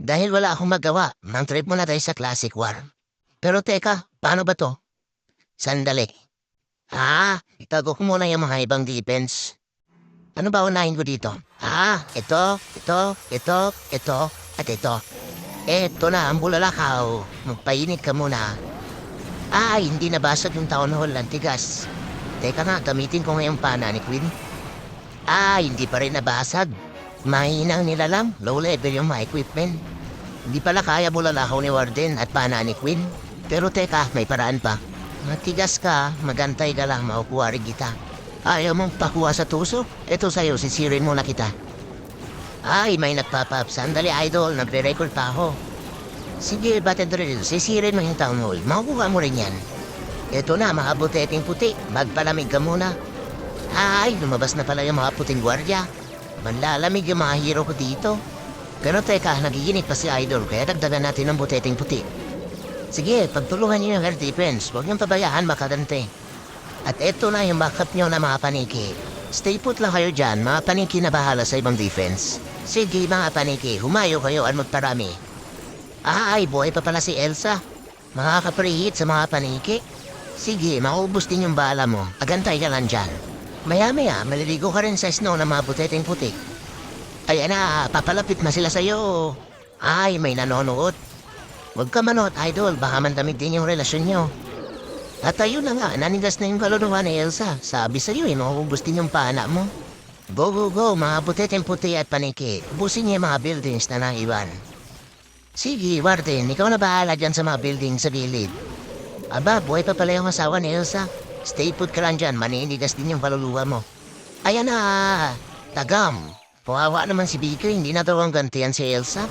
Dahil wala akong magawa, mang-trip muna tayo sa Classic War. Pero teka, paano ba to? Sandali. Itago ko muna yung mga ibang defense. Ano ba unahin ko dito? Ito, at ito. Eto na ang bulalakaw. Magpainit ka muna. Hindi nabasag yung town hall ng tigas. Teka nga, gamitin ko ngayong pana ni Queen. Hindi pa rin nabasag. Mahinang nilalang, low level yung mga equipment. Hindi pala kaya bulalakaw ni Warden at pana ni Queen. Pero teka, may paraan pa. Matigas ka, magantay ka lang, makukuha rin kita. Ayaw mong pakuha sa tuso? Ito sa'yo, sisirin muna kita. May nagpapap. Sandali, idol, nagre-record pa ako. Sige, batid drill, sisirin mo yung town hall. Makukuha mo rin yan. Ito na, mga buteting puti. Magpalamig ka muna. Lumabas na pala yung mga puting gwardya. Manlalamig yung mga hero ko dito. Pero teka, nagiginit pa si idol, kaya dagdagan natin ng buteting puti. Sige, pagtulungan niyo yung air defense. Huwag niyong pabayaan, makadante. At eto na yung backup niyo na mga paniki. Stay put lang kayo dyan, mga paniki na bahala sa ibang defense. Sige, mga paniki, humayo kayo at magparami. Buhay pa pala si Elsa. Makaka-preheat sa mga paniki. Sige, maubos din yung bala mo. Agantay ka lang dyan. Maya-maya, maliligo ka rin sa snow na mga buteteng puti. Ayan na, papalapit na sila sa'yo. May nanonood. Huwag ka manot, idol. Baka mandamig din yung relasyon nyo. At ayun na nga, nanigas na yung kaluluwa ni Elsa. Sabi sa'yo, maubos din yung pana mo. Go, go, go, mga buteteng puti at paniki. Ubusin niyo yung mga buildings na naiwan. Sige, Warden, ikaw na bahala dyan sa mga building sa gilid. Buhay pa pala yung asawa ni Elsa. Stay put ka lang dyan, maninigas din yung kaluluwa mo. Ayan na, tagam. Kawawa naman si Vicky, hindi na daw ang gantihan si Elsa.